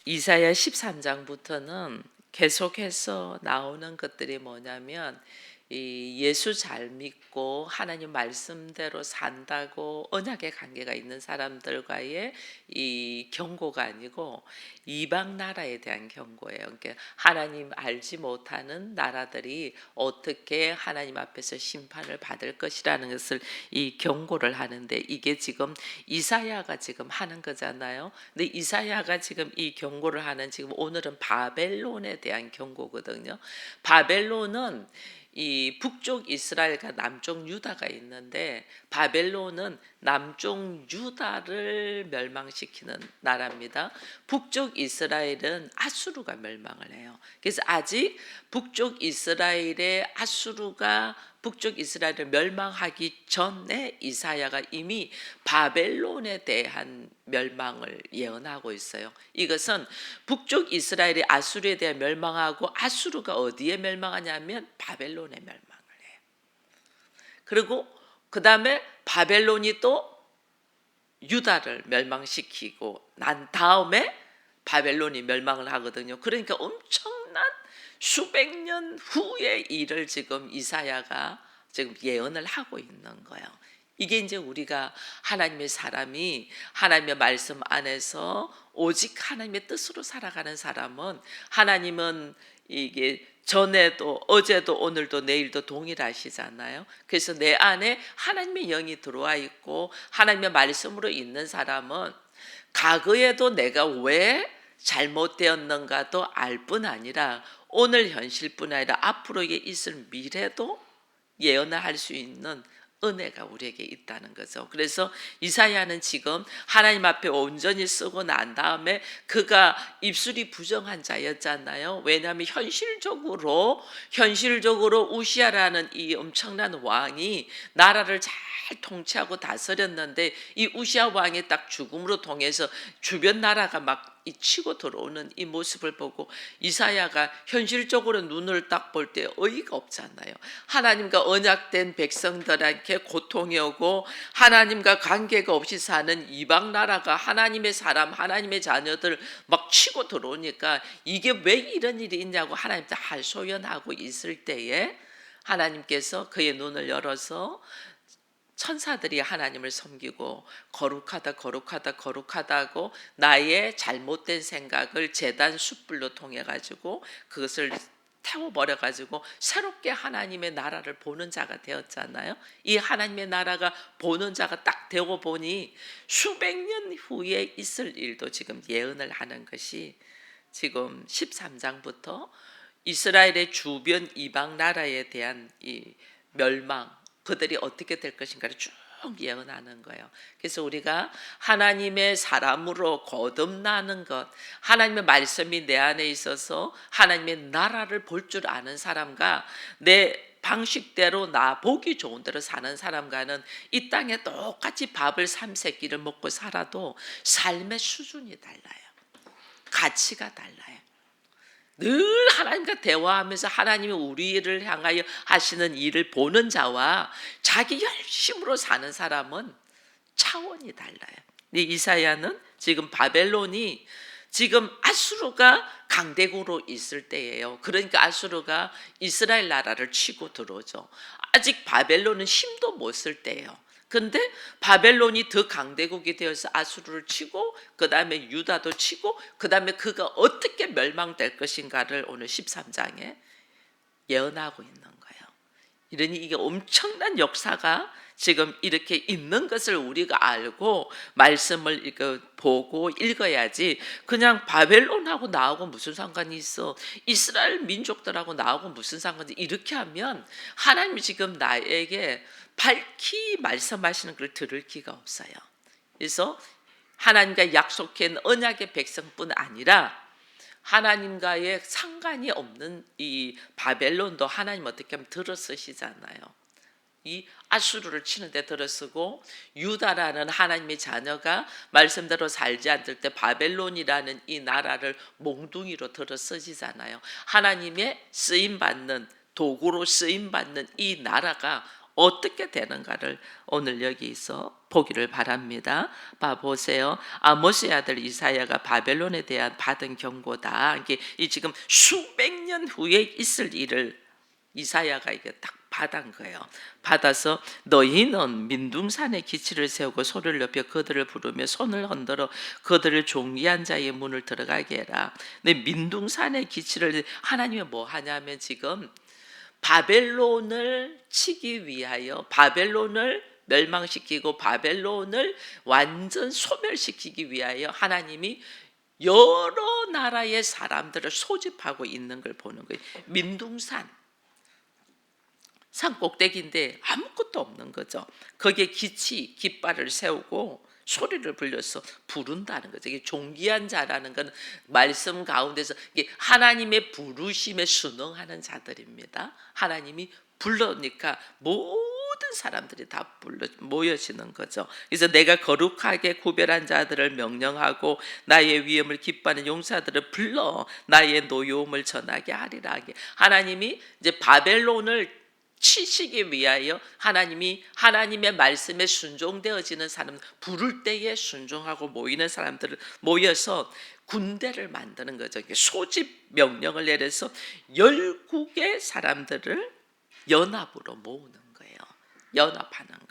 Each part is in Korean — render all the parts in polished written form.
이사야 13장부터는 계속해서 나오는 것들이 뭐냐면 이 예수 잘 믿고 하나님 말씀대로 산다고 언약의 관계가 있는 사람들과의 이 경고가 아니고 이방 나라에 대한 경고예요. 그러니까 하나님 알지 못하는 나라들이 어떻게 하나님 앞에서 심판을 받을 것이라는 것을 이 경고를 하는데, 이게 지금 이사야가 지금 하는 거잖아요. 근데 이사야가 지금 이 경고를 하는, 지금 오늘은 바벨론에 대한 경고거든요. 바벨론은 이 북쪽 이스라엘과 남쪽 유다가 있는데, 바벨론은 남쪽 유다를 멸망시키는 나라입니다. 북쪽 이스라엘은 아수르가 멸망을 해요. 그래서 아직 북쪽 이스라엘의 아수르가 북쪽 이스라엘을 멸망하기 전에 이사야가 이미 바벨론에 대한 멸망을 예언하고 있어요. 이것은 북쪽 이스라엘이 아수르에 대해 멸망하고, 아수르가 어디에 멸망하냐면 바벨론에 멸망을 해요. 그리고 그 다음에 바벨론이 또 유다를 멸망시키고 난 다음에 바벨론이 멸망을 하거든요. 그러니까 엄청난 수백 년 후의 일을 지금 이사야가 지금 예언을 하고 있는 거예요. 이게 이제 우리가 하나님의 사람이 하나님의 말씀 안에서 오직 하나님의 뜻으로 살아가는 사람은, 하나님은 이게 전에도 어제도 오늘도 내일도 동일하시잖아요. 그래서 내 안에 하나님의 영이 들어와 있고 하나님의 말씀으로 있는 사람은 과거에도 내가 왜 잘못되었는가도 알 뿐 아니라 오늘 현실뿐 아니라 앞으로 있을 미래도 예언을 할 수 있는 은혜가 우리에게 있다는 거죠. 그래서 이사야는 지금 하나님 앞에 온전히 쓰고 난 다음에, 그가 입술이 부정한 자였잖아요. 왜냐하면 현실적으로 우시아라는 이 엄청난 왕이 나라를 잘 통치하고 다스렸는데, 이 우시아 왕이 딱 죽음으로 통해서 주변 나라가 막 치고 들어오는 이 모습을 보고 이사야가 현실적으로 눈을 딱 볼 때 어이가 없잖아요. 하나님과 언약된 백성들에게 고통이 오고 하나님과 관계가 없이 사는 이방 나라가 하나님의 사람, 하나님의 자녀들 막 치고 들어오니까 이게 왜 이런 일이 있냐고 하나님께 하소연하고 있을 때에, 하나님께서 그의 눈을 열어서 천사들이 하나님을 섬기고 거룩하다고 나의 잘못된 생각을 제단 숯불로 통해 가지고 그것을 태워버려 가지고 새롭게 하나님의 나라를 보는 자가 되었잖아요. 이 하나님의 나라가 보는 자가 딱 되고 보니 수백 년 후에 있을 일도 지금 예언을 하는 것이, 지금 13장부터 이스라엘의 주변 이방 나라에 대한 이 멸망, 그들이 어떻게 될 것인가를 쭉 예언하는 거예요. 그래서 우리가 하나님의 사람으로 거듭나는 것, 하나님의 말씀이 내 안에 있어서 하나님의 나라를 볼 줄 아는 사람과 내 방식대로 나 보기 좋은 대로 사는 사람과는 이 땅에 똑같이 밥을 3세끼를 먹고 살아도 삶의 수준이 달라요. 가치가 달라요. 늘 하나님과 대화하면서 하나님이 우리를 향하여 하시는 일을 보는 자와 자기 열심으로 사는 사람은 차원이 달라요. 근데 이사야는 지금 바벨론이, 지금 아수르가 강대국으로 있을 때예요. 그러니까 아수르가 이스라엘 나라를 치고 들어오죠. 아직 바벨론은 힘도 못 쓸 때예요. 근데 바벨론이 더 강대국이 되어서 아수르를 치고 그 다음에 유다도 치고 그 다음에 그가 어떻게 멸망될 것인가를 오늘 13장에 예언하고 있는 거예요. 이러니 이게 엄청난 역사가 지금 이렇게 있는 것을 우리가 알고 말씀을 보고 읽어야지, 그냥 바벨론하고 나하고 무슨 상관이 있어, 이스라엘 민족들하고 나하고 무슨 상관이, 이렇게 하면 하나님이 지금 나에게 밝히 말씀하시는 걸 들을 기가 없어요. 그래서 하나님과 약속한 언약의 백성뿐 아니라 하나님과의 상관이 없는 이 바벨론도 하나님 어떻게 하면 들어쓰시잖아요. 이 아수르를 치는데 들어쓰고, 유다라는 하나님의 자녀가 말씀대로 살지 않을 때 바벨론이라는 이 나라를 몽둥이로 들어쓰시잖아요. 하나님의 쓰임받는 도구로 쓰임받는 이 나라가 어떻게 되는가를 오늘 여기서 보기를 바랍니다. 보세요. 아모스의 아들 이사야가 바벨론에 대한 받은 경고다. 이게 이 지금 수백 년 후에 있을 일을 이사야가 이게 딱 받은 거예요. 받아서 너희는 민둥산에 기치를 세우고 소리를 높여 그들을 부르며 손을 흔들어 그들을 종기한 자의 문을 들어가게 해라. 근데 민둥산에 기치를 하나님이 뭐 하냐면 지금 바벨론을 치기 위하여 바벨론을 멸망시키고 바벨론을 완전 소멸시키기 위하여 하나님이 여러 나라의 사람들을 소집하고 있는 걸 보는 거예요. 민둥산 산 꼭대기인데 아무것도 없는 거죠. 거기에 기치, 깃발을 세우고 소리를 불려서 부른다는 거죠. 이게 존귀한 자라는 건 말씀 가운데서 이게 하나님의 부르심에 순응하는 자들입니다. 하나님이 불러니까 모든 사람들이 다 모여지는 거죠. 그래서 내가 거룩하게 구별한 자들을 명령하고 나의 위엄을 기뻐하는 용사들을 불러 나의 노여움을 전하게 하리라. 하나님이 이제 바벨론을 치시기 위하여 하나님이 하나님의 말씀에 순종되어지는 사람, 부를 때에 순종하고 모이는 사람들을 모여서 군대를 만드는 거죠. 소집 명령을 내려서 열국의 사람들을 연합으로 모으는 거예요. 연합하는 거예요.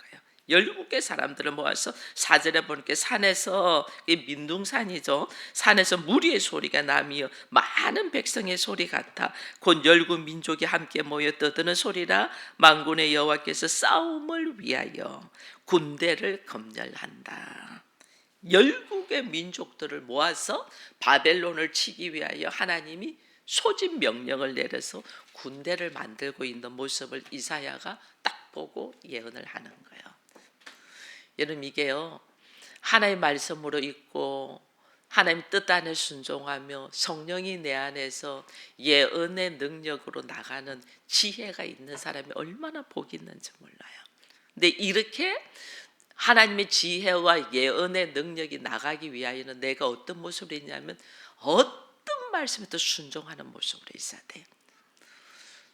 열국의 사람들을 모아서 4절에 보니까 산에서, 민둥산이죠, 산에서 무리의 소리가 나며 많은 백성의 소리 같아 곧 열국 민족이 함께 모여 떠드는 소리라. 만군의 여호와께서 싸움을 위하여 군대를 검열한다. 열국의 민족들을 모아서 바벨론을 치기 위하여 하나님이 소집 명령을 내려서 군대를 만들고 있는 모습을 이사야가 딱 보고 예언을 하는 거예요. 여러분, 이게요, 하나님의 말씀으로 읽고 하나님 뜻 안에 순종하며 성령이 내 안에서 예언의 능력으로 나가는 지혜가 있는 사람이 얼마나 복이 있는지 몰라요. 근데 이렇게 하나님의 지혜와 예언의 능력이 나가기 위하여는 내가 어떤 모습으로 있냐면 어떤 말씀에도 순종하는 모습으로 있어야 돼요.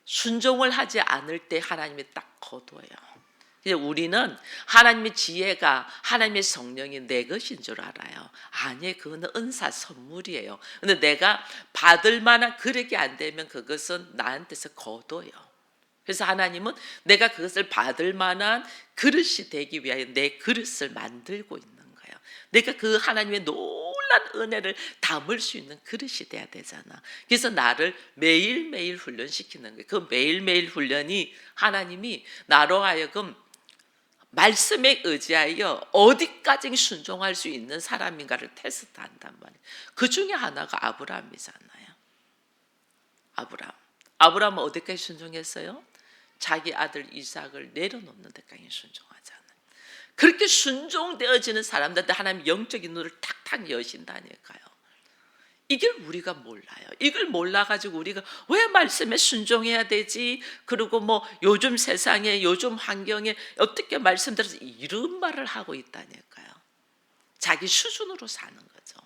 순종을 하지 않을 때 하나님이 딱 거둬요. 우리는 하나님의 지혜가 하나님의 성령이 내 것인 줄 알아요. 아니에요. 그거는 은사 선물이에요. 근데 내가 받을 만한 그릇이 안 되면 그것은 나한테서 거둬요. 그래서 하나님은 내가 그것을 받을 만한 그릇이 되기 위하여 내 그릇을 만들고 있는 거예요. 내가 그 하나님의 놀란 은혜를 담을 수 있는 그릇이 돼야 되잖아. 그래서 나를 매일매일 훈련시키는 거예요. 그 매일매일 훈련이 하나님이 나로 하여금 말씀에 의지하여 어디까지 순종할 수 있는 사람인가를 테스트한단 말이에요. 그 중에 하나가 아브라함이잖아요. 아브라함은 어디까지 순종했어요? 자기 아들 이삭을 내려놓는 데까지 순종하잖아요. 그렇게 순종되어지는 사람들한테 하나님 영적인 눈을 탁탁 여신다니까요. 이걸 우리가 몰라요. 이걸 몰라가지고 우리가 왜 말씀에 순종해야 되지? 그리고 뭐 요즘 세상에 요즘 환경에 어떻게 말씀드려서 이런 말을 하고 있다니까요. 자기 수준으로 사는 거죠.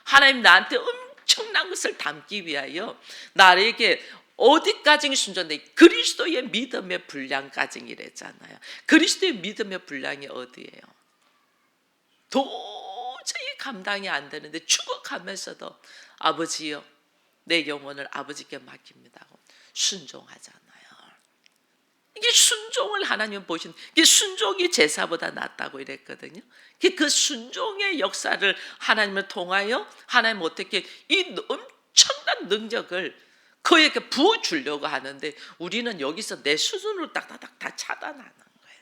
하나님 나한테 엄청난 것을 담기 위하여 나에게 어디까지 순종돼? 그리스도의 믿음의 분량까지 이랬잖아요. 그리스도의 믿음의 분량이 어디예요? 도저히 감당이 안 되는데 죽어가면서도 아버지요, 내 영혼을 아버지께 맡깁니다 하고 순종하잖아요. 이게 순종을 하나님 보신, 이게 순종이 제사보다 낫다고 이랬거든요. 그 순종의 역사를 하나님을 통하여 하나님 어떻게 이 엄청난 능력을 그에게 부어주려고 하는데 우리는 여기서 내 수준으로 딱딱딱 다 차단하는 거예요.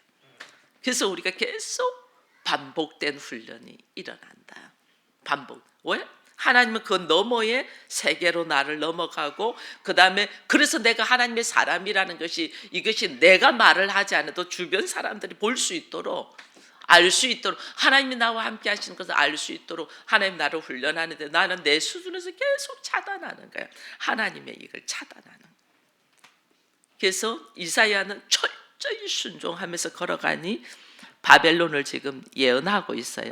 그래서 우리가 계속 반복된 훈련이 일어난다. 반복. 왜? 하나님은 그 너머의 세계로 나를 넘어가고 그 다음에 그래서 내가 하나님의 사람이라는 것이 이것이 내가 말을 하지 않아도 주변 사람들이 볼 수 있도록 알 수 있도록 하나님이 나와 함께 하시는 것을 알 수 있도록 하나님 나를 훈련하는데 나는 내 수준에서 계속 차단하는 거예요. 하나님의 이걸 차단하는 거예요. 그래서 이사야는 철저히 순종하면서 걸어가니 바벨론을 지금 예언하고 있어요.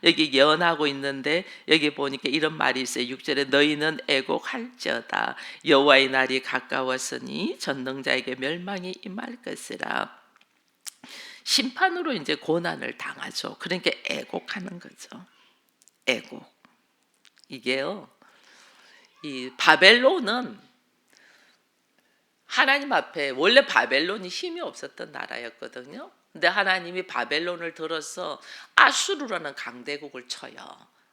여기 예언하고 있는데 여기 보니까 이런 말이 있어요. 6절에 너희는 애곡할지어다 여호와의 날이 가까웠으니 전능자에게 멸망이 임할 것이라. 심판으로 이제 고난을 당하죠. 그러니까 애곡하는 거죠. 애곡. 이게요. 이 바벨론은 하나님 앞에 원래 바벨론이 힘이 없었던 나라였거든요. 근데 하나님이 바벨론을 들어서 아수르라는 강대국을 쳐요.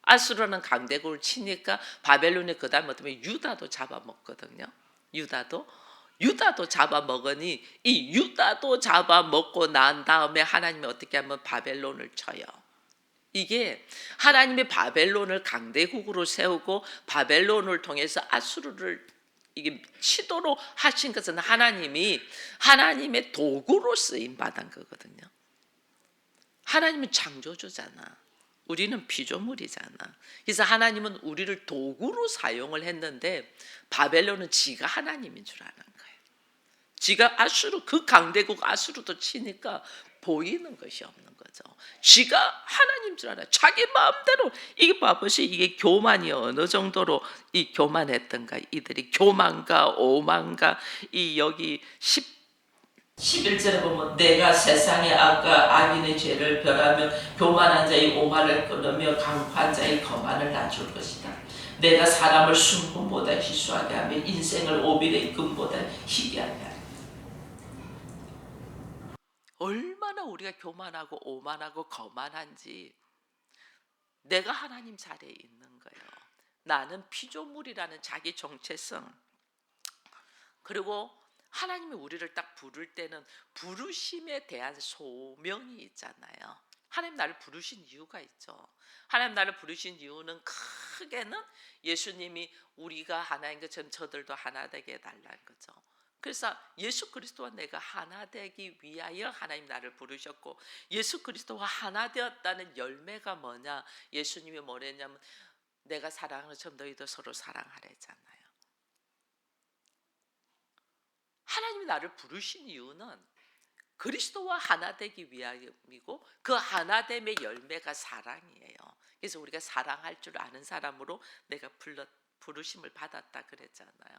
아수르라는 강대국을 치니까 바벨론이 그다음 어떻게 유다도 잡아먹거든요. 유다도 잡아먹으니 이 유다도 잡아먹고 난 다음에 하나님이 어떻게 하면 바벨론을 쳐요. 이게 하나님이 바벨론을 강대국으로 세우고 바벨론을 통해서 아수르를 이게 치도록 하신 것은 하나님의 도구로 쓰임 받은 거거든요. 하나님은 창조주잖아. 우리는 피조물이잖아. 그래서 하나님은 우리를 도구로 사용을 했는데 바벨론은 지가 하나님인 줄 아는 거예요. 지가 그 강대국 아수르도 치니까 보이는 것이 없는 거죠. 지가 하나님 줄 알아요. 자기 마음대로. 이게 봐보시, 이게 교만이 어느 정도로 이 교만했던가. 이들이 교만과 오만과 이 여기 11절에 보면 내가 세상의 악과 악인의 죄를 벌하며 교만한 자의 오만을 끊으며 강포한 자의 거만을 낮출 것이다. 내가 사람을 순금보다 희수하게 하며 인생을 오빌의 금보다 희게 하게 하리라. 얼마나 우리가 교만하고 오만하고 거만한지 내가 하나님 자리에 있는 거예요. 나는 피조물이라는 자기 정체성. 그리고 하나님이 우리를 딱 부를 때는 부르심에 대한 소명이 있잖아요. 하나님 나를 부르신 이유가 있죠. 하나님 나를 부르신 이유는 크게는 예수님이 우리가 하나인 것처럼 저들도 하나 되게 해달라는 거죠. 그래서 예수 그리스도와 내가 하나 되기 위하여 하나님 나를 부르셨고, 예수 그리스도와 하나 되었다는 열매가 뭐냐? 예수님이 뭐랬냐면 내가 사랑하는 것처럼 너희도 서로 사랑하랬잖아요. 하나님이 나를 부르신 이유는 그리스도와 하나 되기 위함이고 그 하나됨의 열매가 사랑이에요. 그래서 우리가 사랑할 줄 아는 사람으로 내가 부르심을 받았다 그랬잖아요.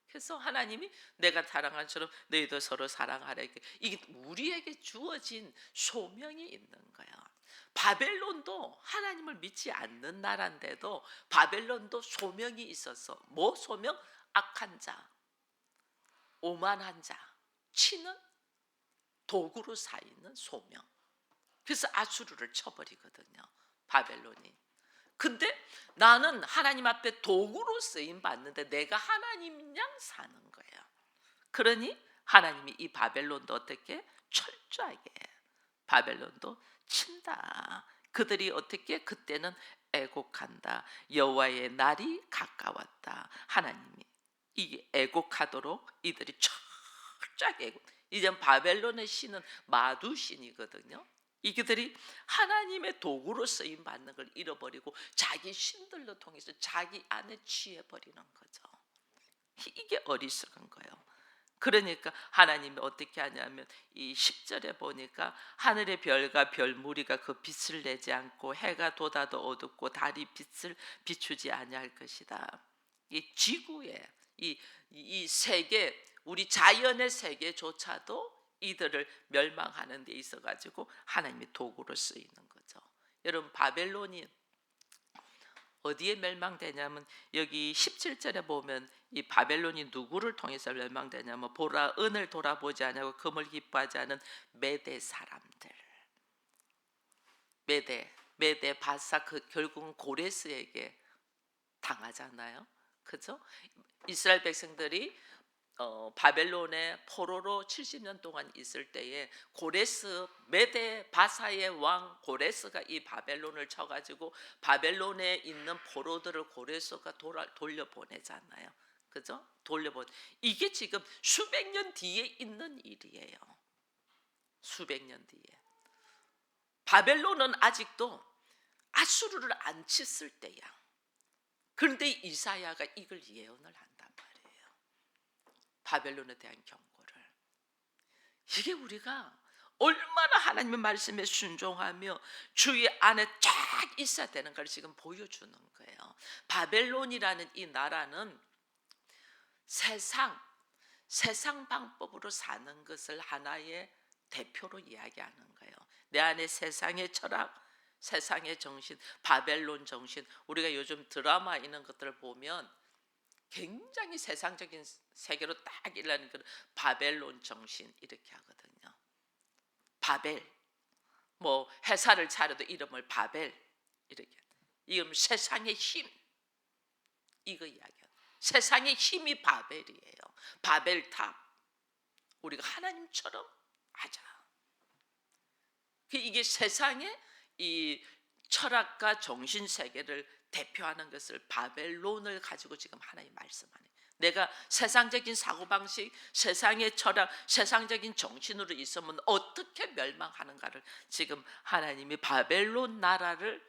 그래서 하나님이 내가 사랑한 처럼 너희도 서로 사랑하라. 이게 우리에게 주어진 소명이 있는 거야. 바벨론도 하나님을 믿지 않는 나라인데도 바벨론도 소명이 있었어. 뭐 소명? 악한 자, 오만한 자, 치는 도구로 쌓이는 소명. 그래서 아수르를 쳐버리거든요, 바벨론이. 근데 나는 하나님 앞에 도구로 쓰임 받는데 내가 하나님 양 사는 거예요. 그러니 하나님이 이 바벨론도 어떻게 철저하게 바벨론도 친다. 그들이 어떻게 그때는 애곡한다. 여호와의 날이 가까웠다. 하나님이 이 애곡하도록 이들이 철저하게 애곡. 이제 바벨론의 신은 마두신이거든요. 이들이 하나님의 도구로 쓰임 받는 걸 잃어버리고 자기 신들로 통해서 자기 안에 취해버리는 거죠. 이게 어리석은 거예요. 그러니까 하나님이 어떻게 하냐면 이 10절에 보니까 하늘의 별과 별무리가 그 빛을 내지 않고 해가 돋아도 어둡고 달이 빛을 비추지 아니할 것이다. 이 지구에 이 세계, 우리 자연의 세계조차도 이들을 멸망하는 데 있어 가지고 하나님의 도구로 쓰이는 거죠. 여러분, 바벨론이 어디에 멸망되냐면 여기 17절에 보면 이 바벨론이 누구를 통해서 멸망되냐면 보라, 은을 돌아보지 않고 금을 기뻐하지 않은 메대 사람들. 메대 바사, 그 결국은 고레스에게 당하잖아요. 그죠? 이스라엘 백성들이 바벨론의 포로로 70년 동안 있을 때에 고레스, 메대 바사의 왕 고레스가 이 바벨론을 쳐가지고 바벨론에 있는 포로들을 고레스가 돌려보내잖아요. 그죠? 이게 지금 수백 년 뒤에 있는 일이에요. 수백 년 뒤에. 바벨론은 아직도 아수르를 안 쳤을 때야. 그런데 이사야가 이걸 예언을 한단 말이에요. 바벨론에 대한 경고를. 이게 우리가 얼마나 하나님의 말씀에 순종하며 주의 안에 쫙 있어야 되는 걸 지금 보여주는 거예요. 바벨론이라는 이 나라는 세상 방법으로 사는 것을 하나의 대표로 이야기하는 거예요. 내 안에 세상의 철학, 세상의 정신, 바벨론 정신. 우리가 요즘 드라마 이런 것들을 보면 굉장히 세상적인 세계로 딱 일하는 그런 바벨론 정신 이렇게 하거든요. 바벨. 뭐 회사를 차려도 이름을 바벨 이렇게. 이름 세상의 힘. 이거 이야기해요. 세상의 힘이 바벨이에요. 바벨탑. 우리가 하나님처럼 하자. 이게 세상의 이 철학과 정신 세계를 대표하는 것을 바벨론을 가지고 지금 하나님 말씀하네. 내가 세상적인 사고방식, 세상의 철학, 세상적인 정신으로 있으면 어떻게 멸망하는가를 지금 하나님이 바벨론 나라를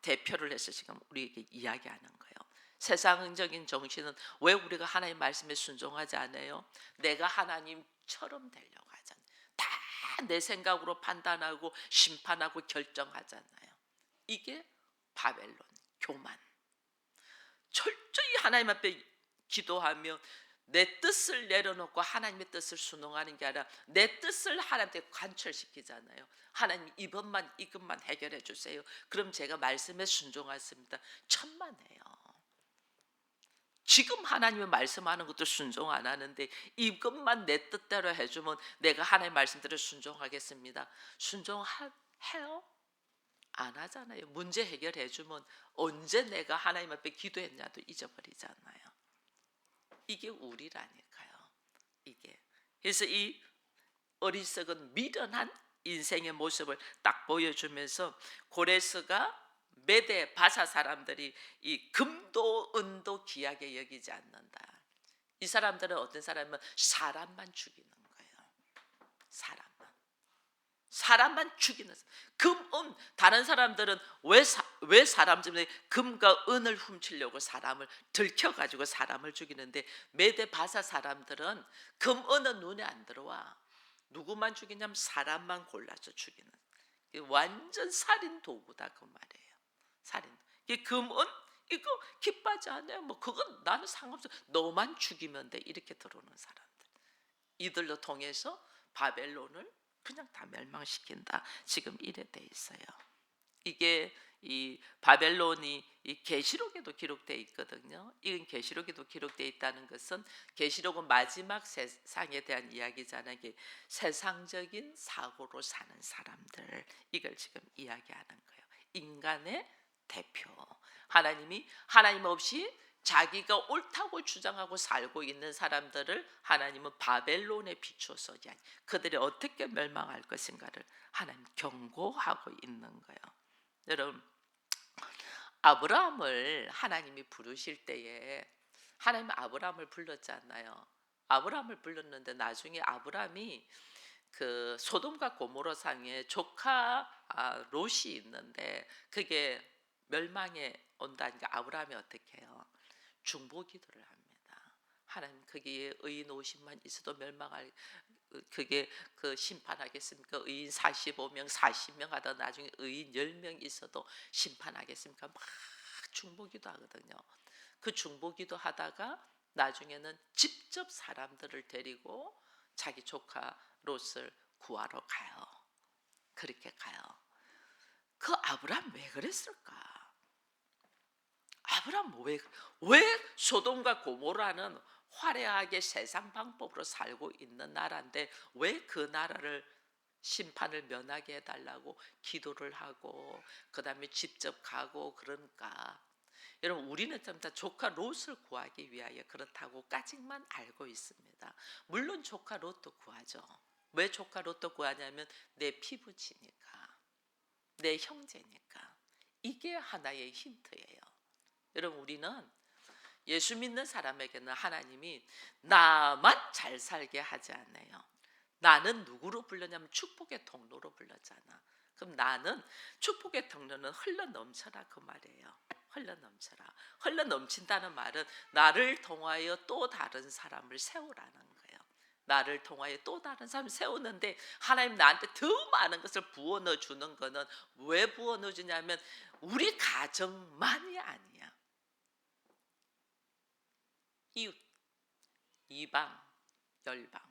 대표를 해서 지금 우리에게 이야기하는 거예요. 세상적인 정신은 왜 우리가 하나님 말씀에 순종하지 않아요? 내가 하나님처럼 되려고 하잖아요. 다 내 생각으로 판단하고 심판하고 결정하잖아요. 이게 바벨론, 교만. 철저히 하나님 앞에 기도하며 내 뜻을 내려놓고 하나님의 뜻을 순종하는 게 아니라 내 뜻을 하나님께 관철시키잖아요. 하나님 이것만 해결해 주세요. 그럼 제가 말씀에 순종하겠습니다. 천만에요. 지금 하나님의 말씀하는 것도 순종 안 하는데 이것만 내 뜻대로 해주면 내가 하나님의 말씀대로 순종하겠습니다. 순종해요? 안 하잖아요. 문제 해결해주면 언제 내가 하나님 앞에 기도했냐도 잊어버리잖아요. 이게 우리라니까요. 이게. 그래서 이 어리석은 미련한 인생의 모습을 딱 보여주면서 고레스가 메대 바사 사람들이 이 금도 은도 귀하게 여기지 않는다. 이 사람들은 어떤 사람은 사람만 죽이는 거예요. 사람만 죽이는. 금, 은 다른 사람들은 왜 사람 때문에 금과 은을 훔치려고 사람을 들켜가지고 사람을 죽이는데 메대 바사 사람들은 금, 은은 눈에 안 들어와. 누구만 죽이냐면 사람만 골라서 죽이는. 완전 살인 도구다 그 말이에요. 살인. 금은 이거 기뻐하지 않아요. 뭐 그건 나는 상관없어. 너만 죽이면 돼. 이렇게 들어오는 사람들. 이들로 통해서 바벨론을 그냥 다 멸망시킨다. 지금 이래 돼 있어요. 이게 이 바벨론이 이 계시록에도 기록되어 있거든요. 이건 계시록에도 기록되어 있다는 것은 계시록은 마지막 세상에 대한 이야기잖아요. 이게 세상적인 사고로 사는 사람들 이걸 지금 이야기하는 거예요. 인간의 대표. 하나님이 하나님 없이 자기가 옳다고 주장하고 살고 있는 사람들을 하나님은 바벨론에 비추어서 그들이 어떻게 멸망할 것인가를 하나님 경고하고 있는 거예요. 여러분, 아브라함을 하나님이 부르실 때에 하나님 아브라함을 불렀잖아요. 아브라함을 불렀는데 나중에 아브라함이 그 소돔과 고모라 상에 조카 롯이 있는데 그게 멸망에 온다니까 아브라함이 어떻게 해요? 중보기도를 합니다. 하나님 거기에 의인 50만 있어도 멸망할 그게 그 심판하겠습니까? 의인 45명 40명 하다 나중에 의인 10명 있어도 심판하겠습니까? 막 중보기도 하거든요. 그 중보기도 하다가 나중에는 직접 사람들을 데리고 자기 조카 롯을 구하러 가요. 그렇게 가요. 그 아브라함 왜 그랬을까? 아브라함 왜 소돔과 고모라는 화려하게 세상 방법으로 살고 있는 나라인데 왜 그 나라를 심판을 면하게 해달라고 기도를 하고 그 다음에 직접 가고 그러니까 여러분 우리는 다 조카 롯을 구하기 위하여 그렇다고까지만 알고 있습니다. 물론 조카 롯도 구하죠. 왜 조카 롯도 구하냐면 내 피부치니까 내 형제니까 이게 하나의 힌트예요. 여러분 우리는 예수 믿는 사람에게는 하나님이 나만 잘 살게 하지 않아요. 나는 누구로 불렀냐면 축복의 통로로 불렀잖아. 그럼 나는 축복의 통로는 흘러넘쳐라 그 말이에요. 흘러넘쳐라. 흘러넘친다는 말은 나를 통하여 또 다른 사람을 세우라는 거예요. 나를 통하여 또 다른 사람을 세우는데 하나님 나한테 더 많은 것을 부어 넣어주는 거는 왜 부어 넣어주냐면 우리 가정만이 아니야. 이웃, 이방, 열방.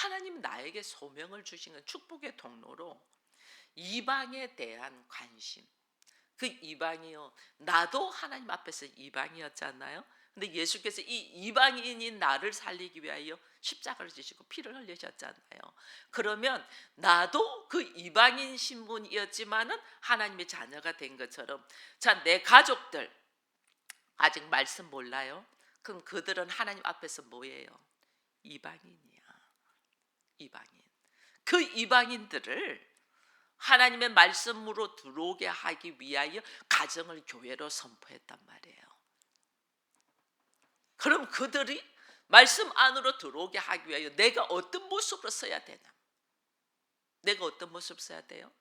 하나님 나에게 소명을 주신 건 축복의 통로로 이방에 대한 관심. 그 이방이요, 나도 하나님 앞에서 이방이었잖아요. 근데 예수께서 이 이방인인 나를 살리기 위하여 십자가를 지시고 피를 흘리셨잖아요. 그러면 나도 그 이방인 신분이었지만은 하나님의 자녀가 된 것처럼, 자, 내 가족들 아직 말씀 몰라요? 그럼 그들은 하나님 앞에서 뭐예요? 이방인이야. 이방인. 그 이방인들을 하나님의 말씀으로 들어오게 하기 위하여 가정을 교회로 선포했단 말이에요. 그럼 그들이 말씀 안으로 들어오게 하기 위하여 내가 어떤 모습으로 서야 되나? 내가 어떤 모습 써야 돼요?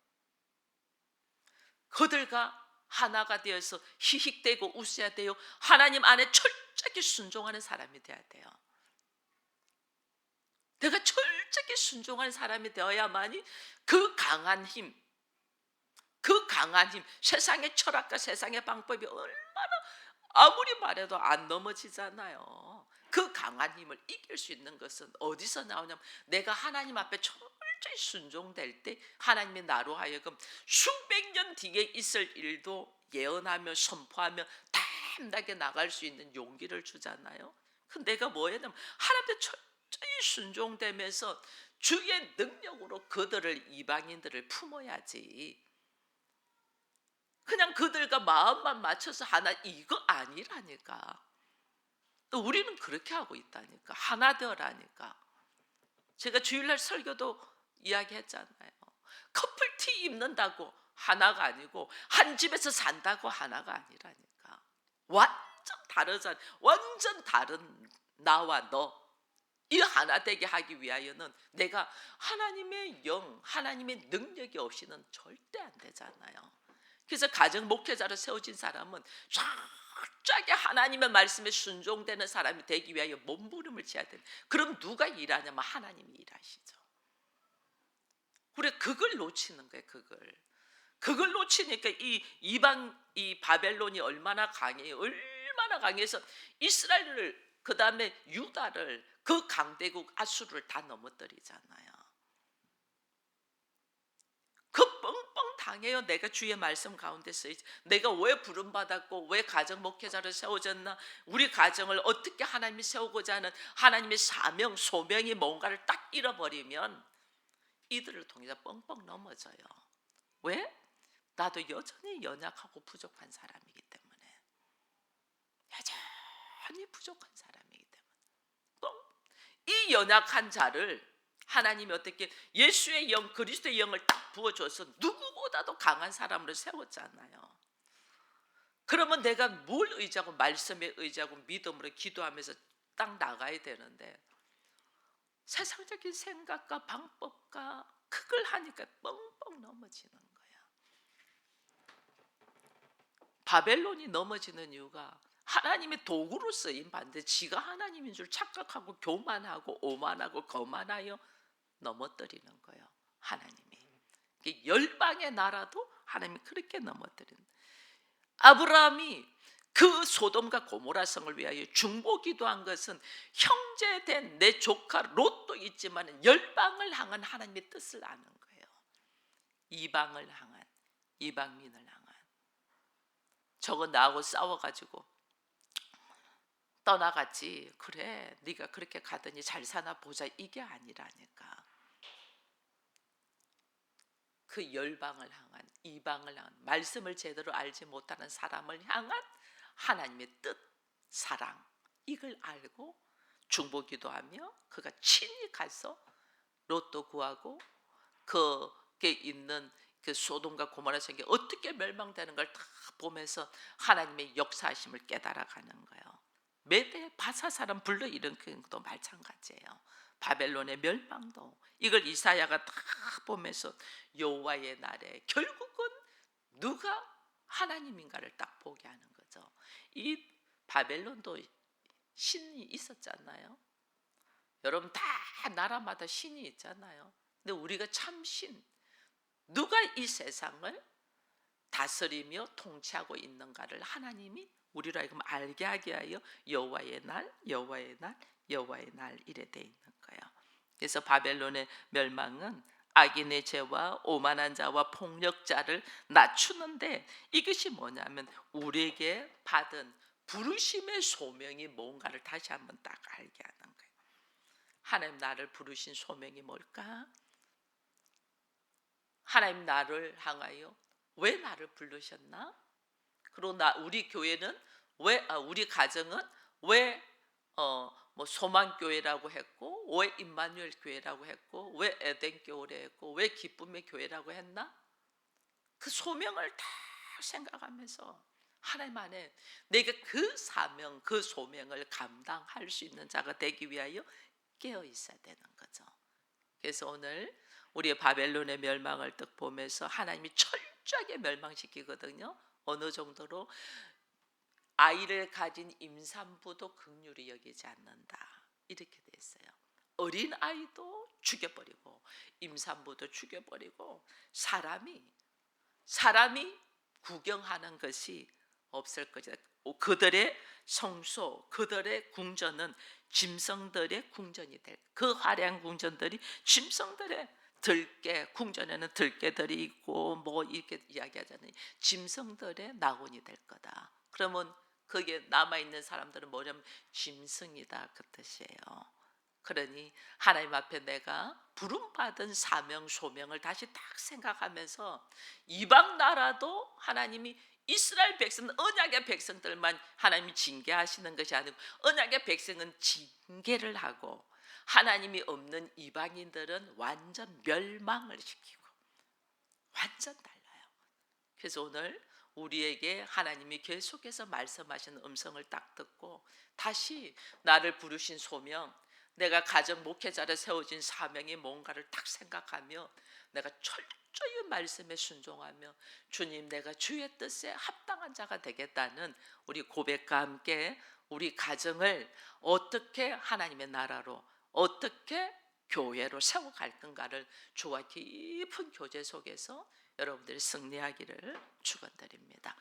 그들과 하나가 되어서 희희대고 웃어야 돼요. 하나님 안에 철저히 순종하는 사람이 되어야 돼요. 내가 철저히 순종하는 사람이 되어야만이 그 강한 힘, 세상의 철학과 세상의 방법이 얼마나 아무리 말해도 안 넘어지잖아요. 그 강한 힘을 이길 수 있는 것은 어디서 나오냐면, 내가 하나님 앞에 철저히 순종될 때 하나님이 나로 하여금 수백 년 뒤에 있을 일도 예언하며 선포하며 담대하게 나갈 수 있는 용기를 주잖아요. 그 내가 뭐 해야 되냐면 하나님께 철저히 순종되면서 주의 능력으로 그들을, 이방인들을 품어야지. 그냥 그들과 마음만 맞춰서 하나, 이거 아니라니까. 우리는 그렇게 하고 있다니까. 하나 되어라니까. 제가 주일날 설교도 이야기했잖아요. 커플티 입는다고 하나가 아니고, 한 집에서 산다고 하나가 아니라니까. 완전 다르잖아. 완전 다른 나와 너, 이 하나 되게 하기 위하여는 내가 하나님의 영, 하나님의 능력이 없이는 절대 안 되잖아요. 그래서 가정 목회자로 세워진 사람은 철저하게 하나님의 말씀에 순종되는 사람이 되기 위하여 몸부림을 쳐야 돼요. 그럼 누가 일하냐면 하나님이 일하시죠. 우리 그걸 놓치는 거예요. 그걸 놓치니까 이 바벨론이 얼마나 강해요. 얼마나 강해서 이스라엘을, 그 다음에 유다를, 그 강대국 아수르를 다 넘어뜨리잖아요. 그 뻥뻥 당해요. 내가 주의 말씀 가운데서 내가 왜 부름받았고 왜 가정 목회자로 세워졌나, 우리 가정을 어떻게 하나님이 세우고자 하는 하나님의 사명, 소명이 뭔가를 딱 잃어버리면 이들을 통해서 뻥뻥 넘어져요. 왜? 나도 여전히 연약하고 부족한 사람이기 때문에. 여전히 부족한 사람이기 때문에. 이 연약한 자를 하나님이 어떻게 예수의 영, 그리스도의 영을 딱 부어줘서 누구보다도 강한 사람으로 세웠잖아요. 그러면 내가 뭘 의지하고, 말씀에 의지하고 믿음으로 기도하면서 딱 나가야 되는데, 세상적인 생각과 방법과 그걸 하니까 뻥뻥 넘어지는 거야. 바벨론이 넘어지는 이유가 하나님의 도구로 쓰임 받는데 지가 하나님인 줄 착각하고 교만하고 오만하고 거만하여 넘어뜨리는 거예요. 하나님이 열방의 나라도 하나님이 그렇게 넘어뜨리는. 아브라함이 그 소돔과 고모라 성을 위하여 중보기도한 것은 형제된 내 조카 롯도 있지만 열방을 향한 하나님의 뜻을 아는 거예요. 이방을 향한, 이방민을 향한. 저거 나하고 싸워가지고 떠나갔지. 그래, 네가 그렇게 가더니 잘 사나 보자, 이게 아니라니까. 그 열방을 향한, 이방을 향한, 말씀을 제대로 알지 못하는 사람을 향한 하나님의 뜻, 사랑, 이걸 알고 중보기도하며 그가 친히 가서 롯도 구하고 그게 있는 그 소돔과 고모라 성이 어떻게 멸망되는 걸 다 보면서 하나님의 역사하심을 깨달아가는 거예요. 메대 바사 사람 불러일으킨 것도 마찬가지예요. 바벨론의 멸망도, 이걸 이사야가 다 보면서 여호와의 날에 결국은 누가 하나님인가를 딱 보게 하는 거죠. 이 바벨론도 신이 있었잖아요. 여러분 다 나라마다 신이 있잖아요. 근데 우리가 참 신, 누가 이 세상을 다스리며 통치하고 있는가를 하나님이 우리로 하여금 알게 하게 하여 여호와의 날, 여호와의 날, 여호와의 날 이래 돼 있는 거예요. 그래서 바벨론의 멸망은 악인의 죄와 오만한 자와 폭력자를 낮추는데, 이것이 뭐냐면 우리에게 받은 부르심의 소명이 뭔가를 다시 한번 딱 알게 하는 거예요. 하나님 나를 부르신 소명이 뭘까? 하나님 나를 향하여 왜 나를 부르셨나? 그리고 우리 교회는 우리 가정은 왜 뭐 소망교회라고 했고, 왜 임마누엘 교회라고 했고, 왜 에덴 교회라고 했고, 왜 기쁨의 교회라고 했나? 그 소명을 다 생각하면서 하나님 안에 내가 그 사명, 그 소명을 감당할 수 있는 자가 되기 위하여 깨어 있어야 되는 거죠. 그래서 오늘 우리의 바벨론의 멸망을 딱 보면서 하나님이 철저하게 멸망시키거든요. 어느 정도로 아이를 가진 임산부도 긍휼히 여기지 않는다, 이렇게 돼 있어요. 어린 아이도 죽여버리고 임산부도 죽여버리고 사람이 구경하는 것이 없을 것이다. 그들의 성소, 그들의 궁전은 짐승들의 궁전이 될, 그 화려한 궁전들이 짐승들의 들깨, 궁전에는 들깨들이 있고 뭐 이렇게 이야기하잖아요. 짐승들의 낙원이 될 거다. 그러면 거기에 남아있는 사람들은 뭐냐면 짐승이다, 그 뜻이에요. 그러니 하나님 앞에 내가 부름받은 사명 소명을 다시 딱 생각하면서, 이방 나라도 하나님이 이스라엘 백성, 언약의 백성들만 하나님이 징계하시는 것이 아니고, 언약의 백성은 징계를 하고 하나님이 없는 이방인들은 완전 멸망을 시키고, 완전 달라요. 그래서 오늘 우리에게 하나님이 계속해서 말씀하시는 음성을 딱 듣고 다시 나를 부르신 소명, 내가 가정 목회자를 세워진 사명이 뭔가를 딱 생각하며 내가 철저히 말씀에 순종하며 주님, 내가 주의 뜻에 합당한 자가 되겠다는 우리 고백과 함께 우리 가정을 어떻게 하나님의 나라로, 어떻게 교회로 세워갈 건가를 주와 깊은 교제 속에서 여러분들이 승리하기를 축원드립니다.